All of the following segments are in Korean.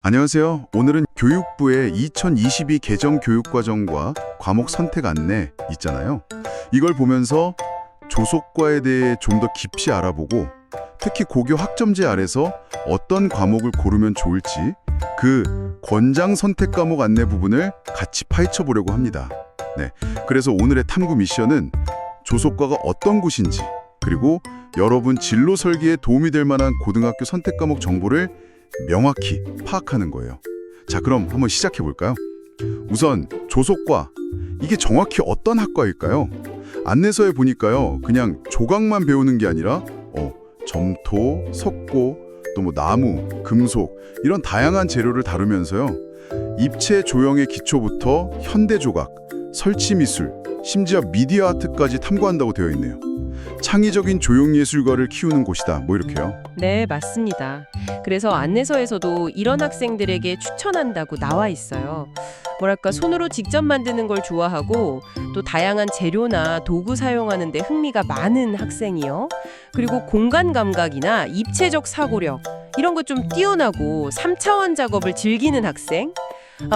안녕하세요. 오늘은 교육부의 2022 개정 교육과정과 과목 선택 안내 있잖아요. 이걸 보면서 조속과에 대해 좀 더 깊이 알아보고 특히 고교 학점제 아래서 어떤 과목을 고르면 좋을지 그 권장 선택 과목 안내 부분을 같이 파헤쳐 보려고 합니다. 네, 그래서 오늘의 탐구 미션은 조속과가 어떤 곳인지 그리고 여러분 진로 설계에 도움이 될 만한 고등학교 선택 과목 정보를 명확히 파악하는 거예요. 자, 그럼 한번 시작해 볼까요? 우선 조속과, 이게 정확히 어떤 학과일까요? 안내서에 보니까요, 그냥 조각만 배우는 게 아니라 점토, 석고, 또 뭐 나무, 금속 이런 다양한 재료를 다루면서요, 입체 조형의 기초부터 현대 조각, 설치 미술, 심지어 미디어 아트까지 탐구한다고 되어 있네요. 창의적인 조형예술가를 키우는 곳이다, 뭐 이렇게요. 네, 맞습니다. 그래서 안내서에서도 이런 학생들에게 추천한다고 나와 있어요. 뭐랄까, 손으로 직접 만드는 걸 좋아하고 또 다양한 재료나 도구 사용하는 데 흥미가 많은 학생이요. 그리고 공간 감각이나 입체적 사고력 이런 거 좀 뛰어나고 3차원 작업을 즐기는 학생.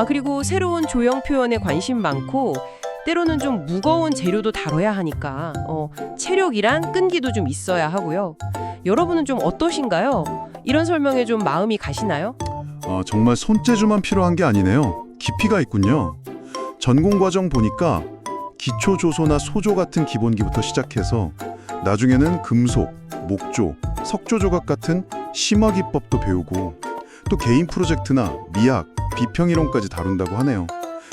그리고 새로운 조형 표현에 관심 많고 때로는 좀 무거운 재료도 다뤄야 하니까 체력이랑 끈기도 좀 있어야 하고요. 여러분은 좀 어떠신가요? 이런 설명에 좀 마음이 가시나요? 정말 손재주만 필요한 게 아니네요. 깊이가 있군요. 전공 과정 보니까 기초 조소나 소조 같은 기본기부터 시작해서 나중에는 금속, 목조, 석조 조각 같은 심화 기법도 배우고 또 개인 프로젝트나 미학, 비평 이론까지 다룬다고 하네요.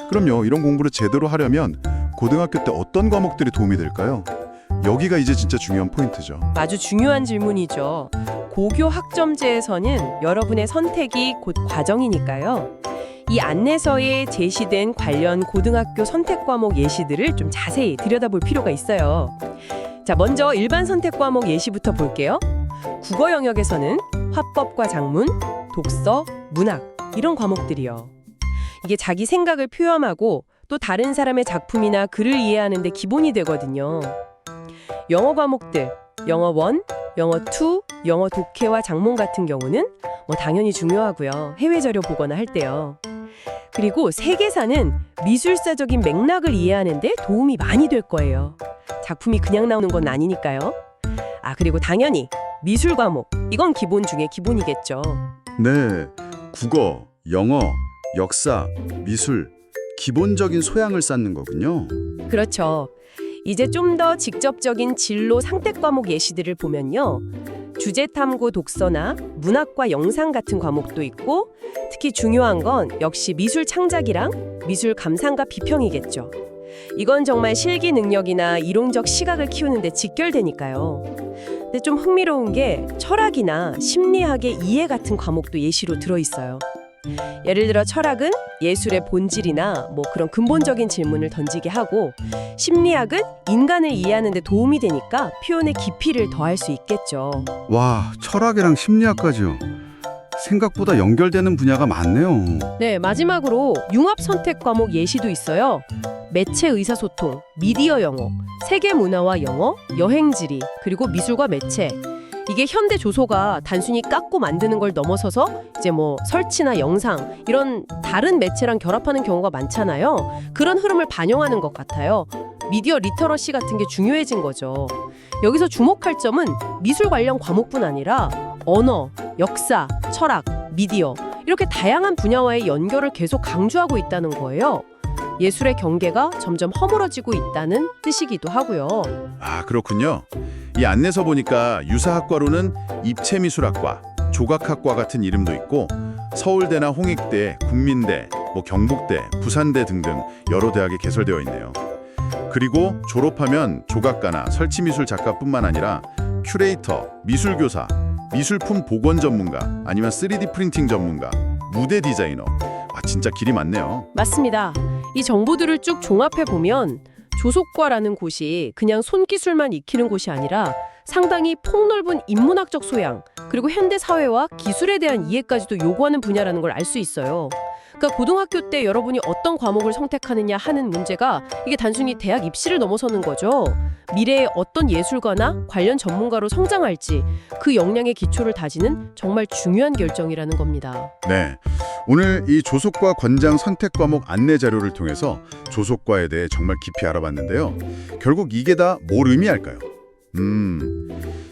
그럼요, 이런 공부를 제대로 하려면 고등학교 때 어떤 과목들이 도움이 될까요? 여기가 이제 진짜 중요한 포인트죠. 아주 중요한 질문이죠. 고교 학점제에서는 여러분의 선택이 곧 과정이니까요. 이 안내서에 제시된 관련 고등학교 선택 과목 예시들을 좀 자세히 들여다볼 필요가 있어요. 자, 먼저 일반 선택 과목 예시부터 볼게요. 국어 영역에서는 화법과 작문, 독서, 문학 이런 과목들이요. 이게 자기 생각을 표현하고 또 다른 사람의 작품이나 글을 이해하는 데 기본이 되거든요. 영어 과목들, 영어 1, 영어 2, 영어 독해와 작문 같은 경우는 당연히 중요하고요. 해외 자료 보거나 할 때요. 그리고 세계사는 미술사적인 맥락을 이해하는 데 도움이 많이 될 거예요. 작품이 그냥 나오는 건 아니니까요. 그리고 당연히 미술 과목, 이건 기본 중에 기본이겠죠. 네, 국어, 영어, 역사, 미술, 기본적인 소양을 쌓는 거군요. 그렇죠. 이제 좀 더 직접적인 진로 상택 과목 예시들을 보면요. 주제 탐구 독서나 문학과 영상 같은 과목도 있고 특히 중요한 건 역시 미술 창작이랑 미술 감상과 비평이겠죠. 이건 정말 실기 능력이나 이론적 시각을 키우는 데 직결되니까요. 근데 좀 흥미로운 게 철학이나 심리학의 이해 같은 과목도 예시로 들어있어요. 예를 들어 철학은 예술의 본질이나 그런 근본적인 질문을 던지게 하고 심리학은 인간을 이해하는 데 도움이 되니까 표현의 깊이를 더할 수 있겠죠. 와, 철학이랑 심리학까지요. 생각보다 연결되는 분야가 많네요. 네, 마지막으로 융합 선택 과목 예시도 있어요. 매체 의사소통, 미디어 영어, 세계 문화와 영어, 여행지리, 그리고 미술과 매체. 이게 현대 조소가 단순히 깎고 만드는 걸 넘어서서 이제 설치나 영상 이런 다른 매체랑 결합하는 경우가 많잖아요. 그런 흐름을 반영하는 것 같아요. 미디어 리터러시 같은 게 중요해진 거죠. 여기서 주목할 점은 미술 관련 과목뿐 아니라 언어, 역사, 철학, 미디어 이렇게 다양한 분야와의 연결을 계속 강조하고 있다는 거예요. 예술의 경계가 점점 허물어지고 있다는 뜻이기도 하고요. 그렇군요. 이 안내서 보니까 유사학과로는 입체미술학과, 조각학과 같은 이름도 있고 서울대나 홍익대, 국민대, 경북대, 부산대 등등 여러 대학에 개설되어 있네요. 그리고 졸업하면 조각가나 설치미술 작가뿐만 아니라 큐레이터, 미술교사, 미술품 복원 전문가, 아니면 3D 프린팅 전문가, 무대 디자이너. 진짜 길이 많네요. 맞습니다. 이 정보들을 쭉 종합해보면 조속과라는 곳이 그냥 손기술만 익히는 곳이 아니라 상당히 폭넓은 인문학적 소양, 그리고 현대 사회와 기술에 대한 이해까지도 요구하는 분야라는 걸 알 수 있어요. 그러니까 고등학교 때 여러분이 어떤 과목을 선택하느냐 하는 문제가 이게 단순히 대학 입시를 넘어서는 거죠. 미래에 어떤 예술가나 관련 전문가로 성장할지 그 역량의 기초를 다지는 정말 중요한 결정이라는 겁니다. 네, 오늘 이 조속과 관장 선택 과목 안내 자료를 통해서 조속과에 대해 정말 깊이 알아봤는데요. 결국 이게 다 뭘 의미할까요?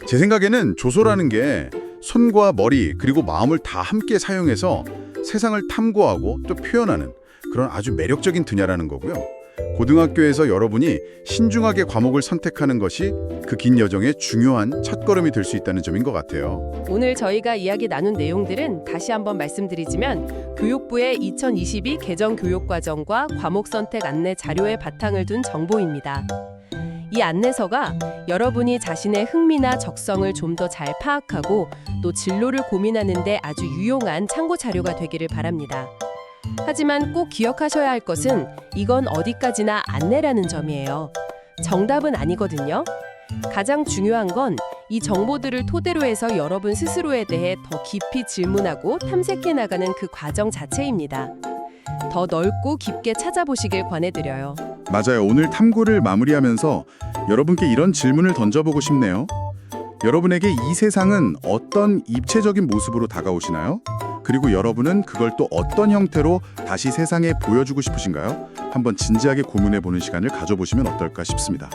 제 생각에는 조소라는 게 손과 머리 그리고 마음을 다 함께 사용해서 세상을 탐구하고 또 표현하는 그런 아주 매력적인 분야라는 거고요. 고등학교에서 여러분이 신중하게 과목을 선택하는 것이 그 긴 여정의 중요한 첫걸음이 될 수 있다는 점인 것 같아요. 오늘 저희가 이야기 나눈 내용들은 다시 한번 말씀드리지만 교육부의 2022 개정 교육과정과 과목 선택 안내 자료에 바탕을 둔 정보입니다. 이 안내서가 여러분이 자신의 흥미나 적성을 좀 더 잘 파악하고 또 진로를 고민하는 데 아주 유용한 참고 자료가 되기를 바랍니다. 하지만 꼭 기억하셔야 할 것은 이건 어디까지나 안내라는 점이에요. 정답은 아니거든요. 가장 중요한 건 이 정보들을 토대로 해서 여러분 스스로에 대해 더 깊이 질문하고 탐색해 나가는 그 과정 자체입니다. 더 넓고 깊게 찾아보시길 권해드려요. 맞아요. 오늘 탐구를 마무리하면서 여러분께 이런 질문을 던져보고 싶네요. 여러분에게 이 세상은 어떤 입체적인 모습으로 다가오시나요? 그리고 여러분은 그걸 또 어떤 형태로 다시 세상에 보여주고 싶으신가요? 한번 진지하게 고민해보는 시간을 가져보시면 어떨까 싶습니다.